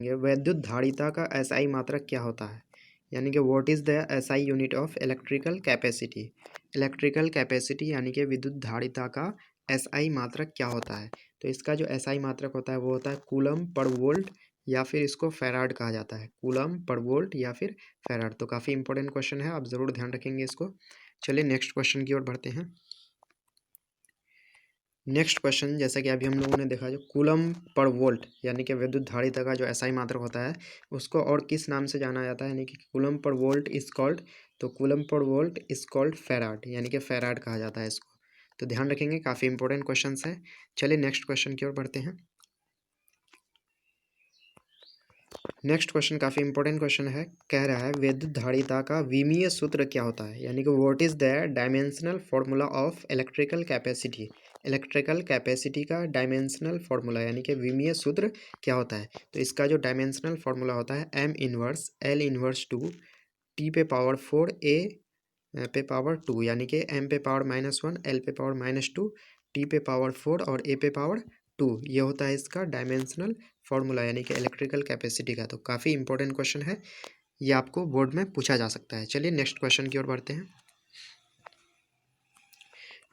ये वैद्युत धारिता का एसआई मात्रक क्या होता है, यानी कि what is the SI unit of electrical capacity. Electrical capacity यानी कि विद्युत धारिता का एसआई मात्रक क्या होता है। तो इसका जो एसआई मात्रक होता है वो होता है कूलम पर वोल्ट, या फिर इसको फैराड कहा जाता है, कूलम पर वोल्ट या फिर फैराड। तो काफ़ी इंपॉर्टेंट क्वेश्चन है, आप ज़रूर ध्यान रखेंगे इसको। चलिए नेक्स्ट क्वेश्चन की ओर बढ़ते हैं। नेक्स्ट क्वेश्चन, जैसा कि अभी हम लोगों ने देखा, जो कूलम पर वोल्ट यानी कि विद्युत धारिता का जो एसआई मात्रक होता है उसको और किस नाम से जाना जाता है, यानी कि coulomb per volt is called, तो coulomb per volt is called farad, यानी कि फैराड कहा जाता है इसको। तो ध्यान रखेंगे, काफ़ी इंपॉर्टेंट क्वेश्चन है। चलिए नेक्स्ट क्वेश्चन की ओर बढ़ते हैं। नेक्स्ट क्वेश्चन काफ़ी इंपॉर्टेंट क्वेश्चन है, कह रहा है विद्युत धारिता का विमीय सूत्र क्या होता है, यानी कि what is the dimensional formula of electrical capacity. Electrical capacity का डायमेंशनल फार्मूला यानी कि विमीय सूत्र क्या होता है। तो इसका जो डायमेंशनल फार्मूला होता है M inverse L inverse two T पे पावर 4 ए पे पावर 2, यानी कि एम पे पावर -1 एल पे पावर -2 टी पे पावर 4 और ए पे पावर 2, ये होता है इसका डायमेंशनल फार्मूला यानी कि इलेक्ट्रिकल कैपेसिटी का। तो काफ़ी इंपॉर्टेंट क्वेश्चन है, ये आपको बोर्ड में पूछा जा सकता है। चलिए नेक्स्ट क्वेश्चन की ओर बढ़ते हैं।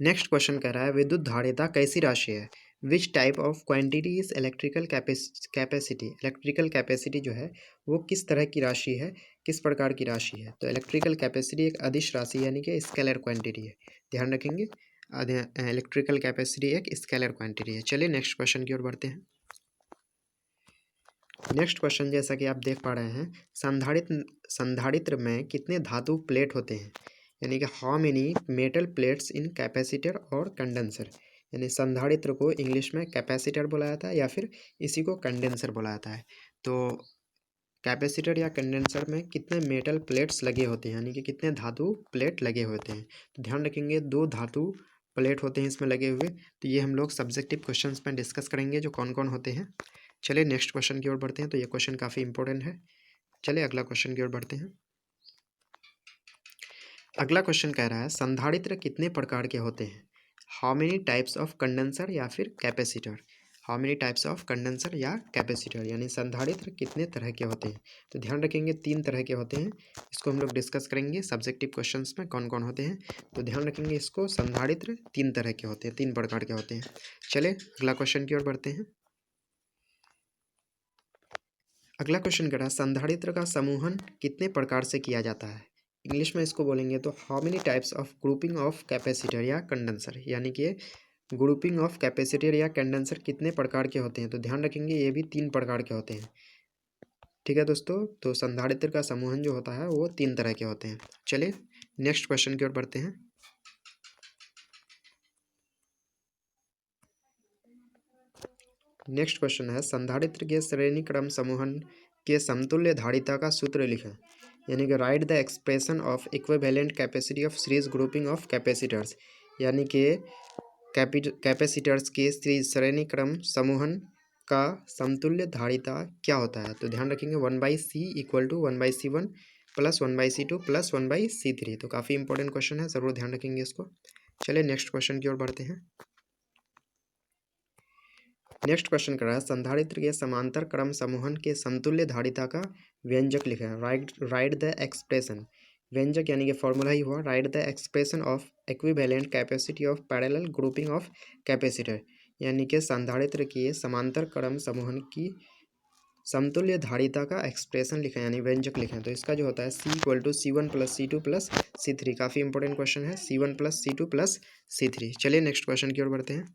नेक्स्ट क्वेश्चन कह रहा है विद्युत धारिता कैसी राशि है, which type of quantity is electrical capacity. Electrical capacity जो है वो किस तरह की राशि है, किस प्रकार की राशि है। तो इलेक्ट्रिकल कैपेसिटी एक अदिश राशि यानी कि स्केलर क्वांटिटी है, ध्यान रखेंगे। इलेक्ट्रिकल कैपेसिटी एक स्केलर क्वांटिटी है। चलिए नेक्स्ट क्वेश्चन की ओर बढ़ते हैं। नेक्स्ट क्वेश्चन, जैसा कि आप देख पा रहे हैं, संधारित्र में कितने धातु प्लेट होते हैं, यानी कि how many metal plates in capacitor और कंडेंसर। यानी संधारित्र को इंग्लिश में कैपेसिटर बोला जाता है या फिर इसी को कंडेंसर बोला जाता है। तो कैपेसिटर या कंडेंसर में कितने मेटल प्लेट्स लगे होते हैं, यानी कि कितने धातु प्लेट लगे होते हैं। तो ध्यान रखेंगे 2 धातु प्लेट होते हैं इसमें लगे हुए। तो ये हम लोग सब्जेक्टिव क्वेश्चंस में डिस्कस करेंगे जो कौन कौन होते हैं। चलिए नेक्स्ट क्वेश्चन की ओर बढ़ते हैं। तो ये क्वेश्चन काफ़ी इंपॉर्टेंट है। चलिए अगला क्वेश्चन की ओर बढ़ते हैं। अगला क्वेश्चन कह रहा है संधारित्र कितने प्रकार के होते हैं, how many types of condenser या फिर capacitor. How many types of condenser या कैपेसिटर, यानी संधारित्र कितने तरह के होते हैं। तो ध्यान रखेंगे 3 तरह के होते हैं, इसको हम लोग डिस्कस करेंगे सब्जेक्टिव क्वेश्चंस में कौन कौन होते हैं। तो ध्यान रखेंगे इसको, संधारित्र 3 तरह के होते हैं, 3 प्रकार के होते हैं। चलिए अगला क्वेश्चन की ओर बढ़ते हैं। अगला क्वेश्चन कह रहा है संधारित्र का समूहन कितने प्रकार से किया जाता है। इंग्लिश में इसको बोलेंगे तो how many types of grouping of capacitor या कंडेंसर, यानी कि ग्रुपिंग ऑफ कैपेसिटर या कंडेंसर कितने प्रकार के होते हैं। तो ध्यान रखेंगे ये भी 3 प्रकार के होते हैं। ठीक है दोस्तों, तो संधारित्र का समूहन जो होता है वो 3 तरह के होते हैं। चलिए नेक्स्ट क्वेश्चन की ओर बढ़ते हैं। नेक्स्ट क्वेश्चन है संधारित्र के श्रेणी क्रम समूहन के समतुल्य धारिता का सूत्र लिखें, यानी कि right the expression of equivalent capacity of series grouping of capacitors, यानी कि कैपेसिटर्स के श्रेणी क्रम समूहन का समतुल्य धारिता क्या होता है। तो ध्यान रखेंगे 1/c equal to 1/c1 plus 1/c2 plus 1/c3। तो काफ़ी इंपॉर्टेंट क्वेश्चन है, ज़रूर ध्यान रखेंगे इसको। चलिए नेक्स्ट क्वेश्चन की ओर बढ़ते हैं। नेक्स्ट क्वेश्चन कर रहा है संधारित्र के समांतर क्रम समूहन के समतुल्य धारिता का व्यंजक लिखा है, राइट द एक्सप्रेशन। व्यंजक यानी कि फॉर्मूला ही हुआ, right the expression of equivalent capacity of parallel grouping of capacitor, यानी कि संधारित्र के समांतर क्रम समूहन की समतुल्य धारिता का एक्सप्रेशन लिखा है, यानी व्यंजक लिखें। तो इसका जो होता है C equal to C1 plus C2 plus C3। काफ़ी इंपॉर्टेंट क्वेश्चन है, C1 plus C2 plus C3। चलिए नेक्स्ट क्वेश्चन की ओर बढ़ते हैं।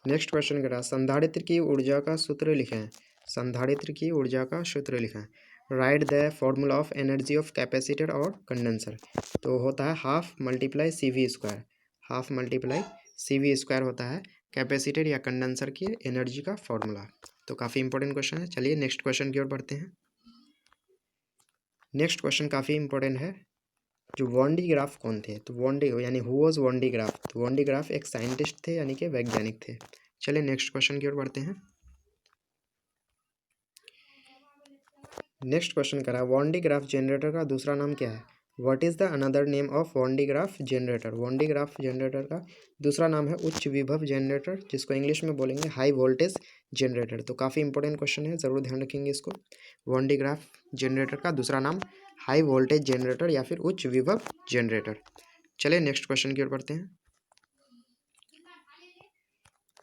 नेक्स्ट क्वेश्चन कह रहा है संधारित्र की ऊर्जा का सूत्र लिखें। संधारित्र की ऊर्जा का सूत्र लिखें, right the formula of energy of capacitor और कंडेंसर। तो होता है half multiply CV square, half multiply CV square होता है कैपेसिटर या कंडेंसर की एनर्जी का फॉर्मूला। तो काफ़ी इंपॉर्टेंट क्वेश्चन है। चलिए नेक्स्ट क्वेश्चन की ओर बढ़ते हैं। नेक्स्ट क्वेश्चन काफ़ी इंपॉर्टेंट है, जो वॉन डी ग्राफ कौन थे। तो वॉन डी यानी who was Van de Graaff. तो वॉन डी ग्राफ एक साइंटिस्ट थे, यानी कि वैज्ञानिक थे। चलिए नेक्स्ट क्वेश्चन की ओर बढ़ते हैं। नेक्स्ट क्वेश्चन करा वॉन डी ग्राफ जनरेटर का दूसरा नाम क्या है। What is the another name of Van de Graaff generator? Van de Graaff generator का दूसरा नाम है उच्च विभव जनरेटर, जिसको इंग्लिश में बोलेंगे हाई वोल्टेज जनरेटर। तो काफ़ी इंपॉर्टेंट क्वेश्चन है, ज़रूर ध्यान रखेंगे इसको। वॉन डी ग्राफ जनरेटर का दूसरा नाम हाई वोल्टेज जनरेटर या फिर उच्च विभव जनरेटर। चलिए नेक्स्ट क्वेश्चन की ओर बढ़ते हैं।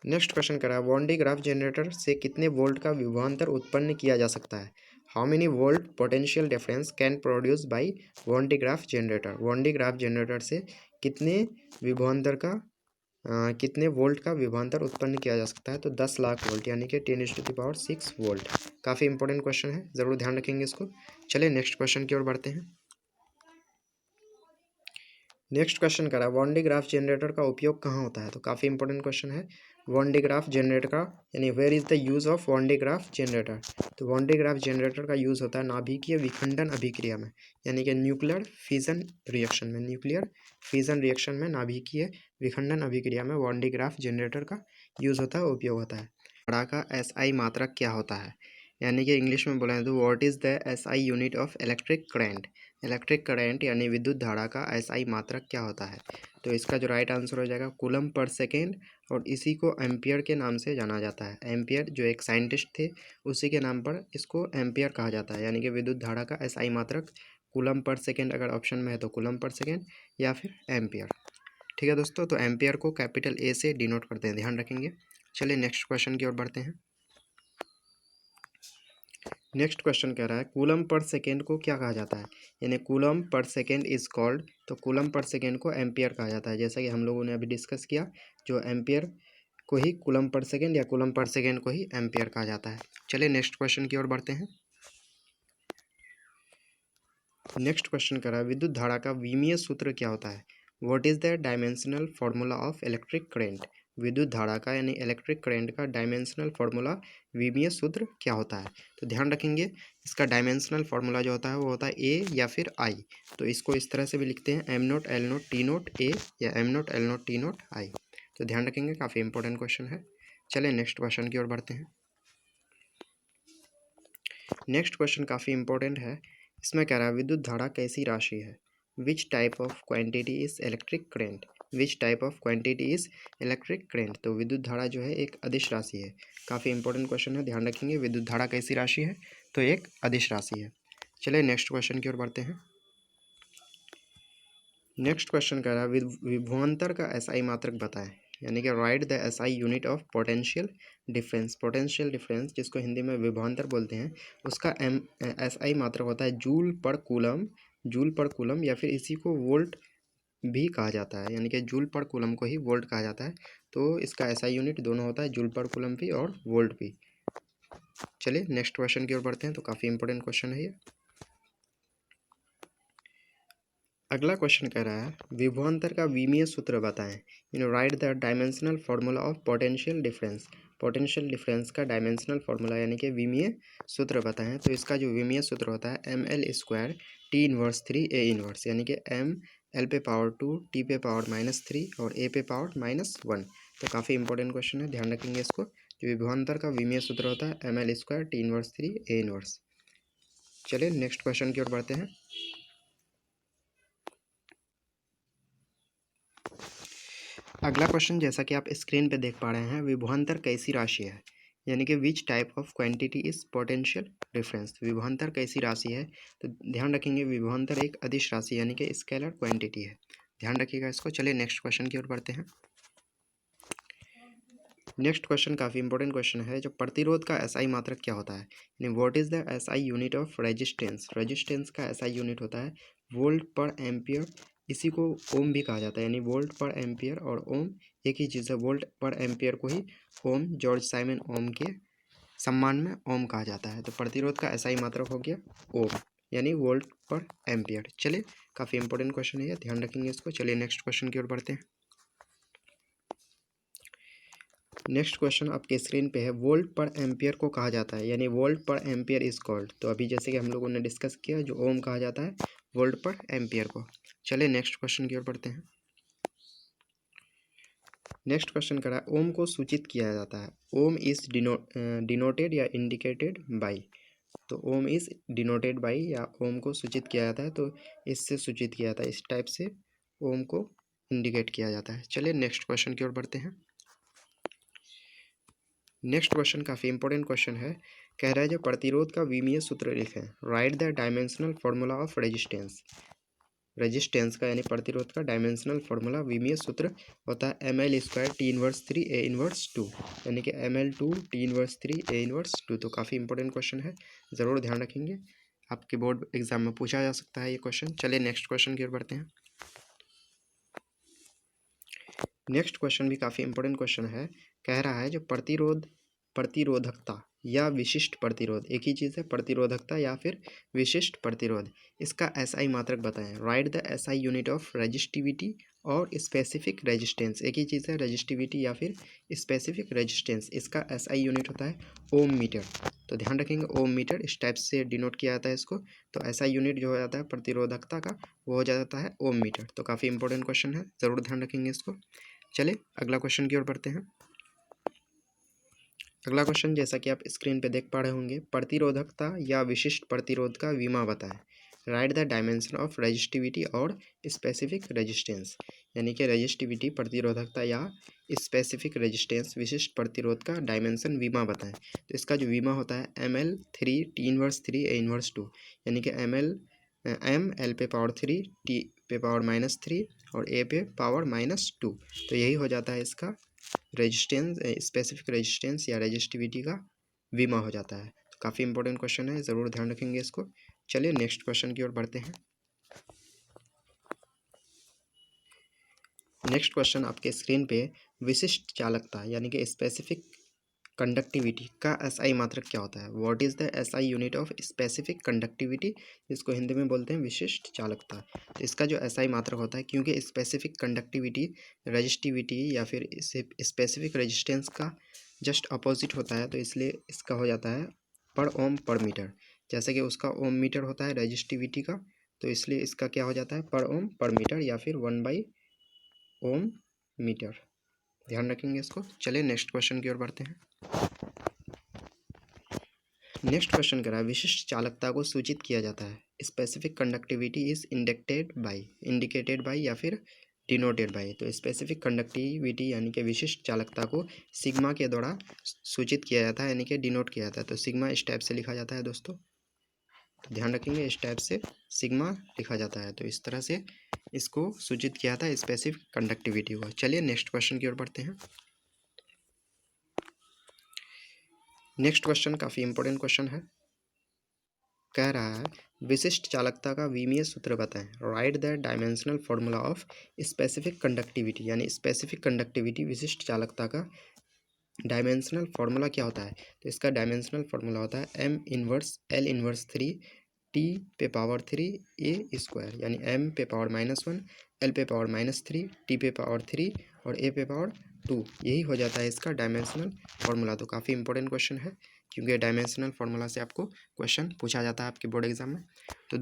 नेक्स्ट क्वेश्चन करा है वॉन डी ग्राफ जनरेटर से कितने वोल्ट का विभवांतर उत्पन्न किया जा सकता है? How many volt potential difference can produce by Van de Graaff generator? Van de Graaff generator से कितने विभवांतर का कितने वोल्ट का विभवांतर उत्पन्न किया जा सकता है? तो 10 लाख वोल्ट यानी कि 10⁻6 वोल्ट। काफ़ी इंपॉर्टेंट क्वेश्चन है, ज़रूर ध्यान रखेंगे इसको। चलिए नेक्स्ट क्वेश्चन की ओर बढ़ते हैं। नेक्स्ट क्वेश्चन करा वॉन डी ग्राफ जनरेटर का उपयोग कहाँ होता है? तो काफ़ी इंपॉर्टेंट क्वेश्चन है। वॉन डी ग्राफ जनरेटर का यानी where is the use of Van de Graaff generator? तो वॉन डी ग्राफ जनरेटर का यूज़ होता है नाभिकीय विखंडन अभिक्रिया में, यानी कि न्यूक्लियर फिजन रिएक्शन में। न्यूक्लियर फिजन रिएक्शन में नाभिकीय विखंडन अभिक्रिया में वॉन डी ग्राफ जनरेटर का यूज़ होता है, उपयोग होता है। धारा का एसआई मात्रक क्या होता है? यानी कि इंग्लिश में बोला है तो what is the SI unit of electric current? Electric current यानी विद्युत धारा का एसआई मात्रक क्या होता है? तो इसका जो राइट आंसर हो जाएगा कूलम पर सेकेंड, और इसी को एम्पियर के नाम से जाना जाता है। एम्पियर जो एक साइंटिस्ट थे, उसी के नाम पर इसको एम्पियर कहा जाता है। यानी कि विद्युत धारा का एसआई मात्रक कूलम पर सेकेंड, अगर ऑप्शन में है तो कूलम पर सेकेंड या फिर एम्पियर। ठीक है दोस्तों, तो एम्पियर को कैपिटल ए से डिनोट करते हैं, ध्यान रखेंगे। चलिए नेक्स्ट क्वेश्चन की ओर बढ़ते हैं। नेक्स्ट क्वेश्चन कह रहा है कूलम पर सेकेंड को क्या कहा जाता है? यानी coulomb per second is called, तो कूलम पर सेकेंड को एम्पियर कहा जाता है। जैसा कि हम लोगों ने अभी डिस्कस किया, जो एम्पियर को ही कूलम पर सेकेंड या कूलम पर सेकेंड को ही एम्पियर कहा जाता है। चलिए नेक्स्ट क्वेश्चन की ओर बढ़ते हैं। नेक्स्ट क्वेश्चन कर रहा है विद्युत धारा का विमीय सूत्र क्या होता है? What is the dimensional formula of electric current? विद्युत धारा का यानी इलेक्ट्रिक करंट का डायमेंशनल फार्मूला विमीय सूत्र क्या होता है? तो ध्यान रखेंगे, इसका डायमेंशनल फार्मूला जो होता है वो होता है ए या फिर आई। तो इसको इस तरह से भी लिखते हैं M naught L naught T naught A या M naught L naught T naught I. तो ध्यान रखेंगे, काफ़ी इंपॉर्टेंट क्वेश्चन है। चलिए नेक्स्ट क्वेश्चन की ओर बढ़ते हैं। नेक्स्ट क्वेश्चन काफ़ी इंपॉर्टेंट है। इसमें कह रहा है विद्युत धारा कैसी राशि है? Which type of quantity is electric current? Which type of quantity is electric current? तो विद्युत धारा जो है एक अदिश राशि है। काफ़ी इंपॉर्टेंट क्वेश्चन है, ध्यान रखेंगे। विद्युत धारा कैसी राशि है? तो एक अदिश राशि है। चलिए नेक्स्ट क्वेश्चन की ओर बढ़ते हैं। नेक्स्ट क्वेश्चन कह रहा है विभवांतर का एसआई मात्रक बताएं, यानी कि right the SI unit of potential difference. Potential difference जिसको हिंदी में विभवांतर बोलते हैं, उसका एसआई मात्रक होता है जूल पर कूलम। जूल पर कूलम या फिर इसी को वोल्ट भी कहा जाता है, यानी कि जूल पर कूलम को ही वोल्ट कहा जाता है। तो इसका एसआई यूनिट दोनों होता है, जूल पर कूलम भी और वोल्ट भी। चलिए नेक्स्ट क्वेश्चन की ओर बढ़ते हैं। तो काफ़ी इंपॉर्टेंट क्वेश्चन है ये। अगला क्वेश्चन कह रहा है विभवांतर का विमीय सूत्र बताएं। Right the dimensional formula of potential difference. Potential difference का डायमेंशनल फार्मूला यानी कि विमीय सूत्र बताएं। तो इसका जो विमीय सूत्र होता है M L square T inverse 3 A inverse, यानी कि एम एल पे पावर 2 टी पे पावर -3 और ए पे पावर -1। तो काफ़ी इंपॉर्टेंट क्वेश्चन है, ध्यान रखेंगे इसको। जो विभवांतर का विमीय सूत्र होता है M L square T inverse 3 A inverse. चलिए नेक्स्ट क्वेश्चन की ओर बढ़ते हैं। अगला क्वेश्चन जैसा कि आप स्क्रीन पे देख पा रहे हैं, विभवांतर कैसी राशि है? यानी कि which type of quantity is potential difference. विभवांतर कैसी राशि है? तो ध्यान रखेंगे विभवांतर एक अदिश राशि यानी कि स्केलर क्वांटिटी है, ध्यान रखिएगा इसको। चलिए नेक्स्ट क्वेश्चन की ओर बढ़ते हैं। नेक्स्ट क्वेश्चन काफ़ी इंपॉर्टेंट क्वेश्चन है। जो प्रतिरोध का एसआई मात्रक क्या होता है? यानी what is the SI unit of resistance. Resistance का एसआई यूनिट होता है वोल्ट पर एम्पियर, इसी को ओम भी कहा जाता है। यानी वोल्ट पर एम्पियर और ओम एक ही चीज़ है। वोल्ट पर एम्पियर को ही ओम, जॉर्ज साइमन ओम के सम्मान में ओम कहा जाता है। तो प्रतिरोध का एसआई मात्रक हो गया ओम, यानी वोल्ट पर एम्पियर। चलिए काफ़ी इंपॉर्टेंट क्वेश्चन है ये, ध्यान रखेंगे इसको। चलिए नेक्स्ट क्वेश्चन की ओर बढ़ते हैं। नेक्स्ट क्वेश्चन आपके स्क्रीन पे है वोल्ट पर एम्पियर को कहा जाता है, यानी वोल्ट पर एम्पियर इज कॉल्ड। तो अभी जैसे कि हम लोगों ने डिस्कस किया, जो ओम कहा जाता है वोल्ट पर एम्पियर को। चलिए नेक्स्ट क्वेश्चन की ओर बढ़ते हैं। नेक्स्ट क्वेश्चन करा है ओम को सूचित किया जाता है। ओम इज डिनोटेड या इंडिकेटेड बाई। तो ओम इज डिनोटेड बाई, या ओम को सूचित किया जाता है तो इससे सूचित किया जाता है, इस टाइप से ओम को इंडिकेट किया जाता है। चलिए नेक्स्ट क्वेश्चन की ओर बढ़ते हैं। नेक्स्ट क्वेश्चन काफ़ी इंपॉर्टेंट क्वेश्चन है। कह रहा है जो प्रतिरोध का विमीय सूत्र लिखें। Right the dimensional formula of resistance. Resistance का यानी प्रतिरोध का डायमेंशनल फॉर्मूला विमीय सूत्र होता है M L square T inverse 3 A inverse 2, यानी कि M L 2 T inverse 3 A inverse 2। तो काफ़ी इंपॉर्टेंट क्वेश्चन है, ज़रूर ध्यान रखेंगे, आपके बोर्ड एग्जाम में पूछा जा सकता है ये क्वेश्चन। चलिए नेक्स्ट क्वेश्चन की ओर बढ़ते हैं। नेक्स्ट क्वेश्चन भी काफ़ी इंपॉर्टेंट क्वेश्चन है। कह रहा है जो प्रतिरोधकता या विशिष्ट प्रतिरोध, एक ही चीज़ है, प्रतिरोधकता या फिर विशिष्ट प्रतिरोध, इसका एसआई मात्रक बताएं। Right the SI unit of resistivity और स्पेसिफिक रेजिस्टेंस, एक ही चीज़ है, रेजिस्टिविटी या फिर स्पेसिफिक रेजिस्टेंस, इसका एसआई यूनिट होता है ओम मीटर। तो ध्यान रखेंगे ओम मीटर इस टाइप से डिनोट किया जाता है इसको। तो एसआई यूनिट जो हो जाता है प्रतिरोधकता का वो हो जाता है ओम मीटर। तो काफ़ी इंपॉर्टेंट क्वेश्चन है, ज़रूर ध्यान रखेंगे इसको। चलिए अगला क्वेश्चन की ओर बढ़ते हैं। अगला क्वेश्चन जैसा कि आप स्क्रीन पे देख पा रहे होंगे, प्रतिरोधकता या विशिष्ट प्रतिरोध का विमा बताएं। Right the dimension of resistivity और स्पेसिफिक रेजिस्टेंस, यानी कि रेजिस्टिविटी प्रतिरोधकता या स्पेसिफिक रेजिस्टेंस विशिष्ट प्रतिरोध का डायमेंशन विमा बताएं। तो इसका जो विमा होता है M L 3 T inverse 3 A inverse 2, यानी कि एम एल पे पावर 3 टी पे पावर -3 और ए पे पावर -2। तो यही हो जाता है इसका रेजिस्टेंस, स्पेसिफिक रेजिस्टेंस या रेजिस्टिविटी का विमा हो जाता है। तो काफ़ी इंपॉर्टेंट क्वेश्चन है, ज़रूर ध्यान रखेंगे इसको। चलिए नेक्स्ट क्वेश्चन की ओर बढ़ते हैं। नेक्स्ट क्वेश्चन आपके स्क्रीन पे विशिष्ट चालकता यानी कि स्पेसिफिक कंडक्टिविटी का एसआई मात्रक क्या होता है। What is the SI unit of specific conductivity, इसको हिंदी में बोलते हैं विशिष्ट चालकता। तो इसका जो एसआई मात्रक होता है, क्योंकि स्पेसिफिक कंडक्टिविटी रेजिस्टिविटी या फिर स्पेसिफिक रेजिस्टेंस का जस्ट अपोजिट होता है, तो इसलिए इसका हो जाता है पर ओम पर मीटर। जैसे कि उसका ओम मीटर होता है रेजिस्टिविटी का, तो इसलिए इसका क्या हो जाता है पर ओम पर मीटर या फिर 1/ओम मीटर। ध्यान रखेंगे इसको। चलिए नेक्स्ट क्वेश्चन की ओर बढ़ते हैं। नेक्स्ट क्वेश्चन करा है विशिष्ट चालकता को सूचित किया जाता है। Specific conductivity is indicated by या फिर डिनोटेड बाई। तो स्पेसिफिक कंडक्टिविटी यानी कि विशिष्ट चालकता को सिग्मा के द्वारा सूचित किया जाता है, यानी कि डिनोट किया जाता है। तो सिग्मा इस टाइप से लिखा जाता है दोस्तों, तो ध्यान रखेंगे इस टाइप से सिग्मा लिखा जाता है। तो इस तरह से इसको सूचित किया जाता है स्पेसिफिक कंडक्टिविटी को। चलिए नेक्स्ट क्वेश्चन की ओर बढ़ते हैं। नेक्स्ट क्वेश्चन काफ़ी इंपॉर्टेंट क्वेश्चन है। कह रहा है विशिष्ट चालकता का विमीय सूत्र बताएं। Right the dimensional formula of specific conductivity, यानी स्पेसिफिक कंडक्टिविटी विशिष्ट चालकता का डायमेंशनल फार्मूला क्या होता है। तो इसका डायमेंशनल फार्मूला होता है M inverse L inverse 3 T पे पावर 3 ए स्क्वायर, यानी एम पे पावर -1 एल पे पावर -3 टी पे पावर 3 और ए पे पावर 2। यही हो जाता है इसका डायमेंशनल फार्मूला। तो काफ़ी इंपॉर्टेंट क्वेश्चन है, क्योंकि डायमेंशनल फार्मूला से आपको क्वेश्चन पूछा जाता है आपके बोर्ड एग्जाम में। तो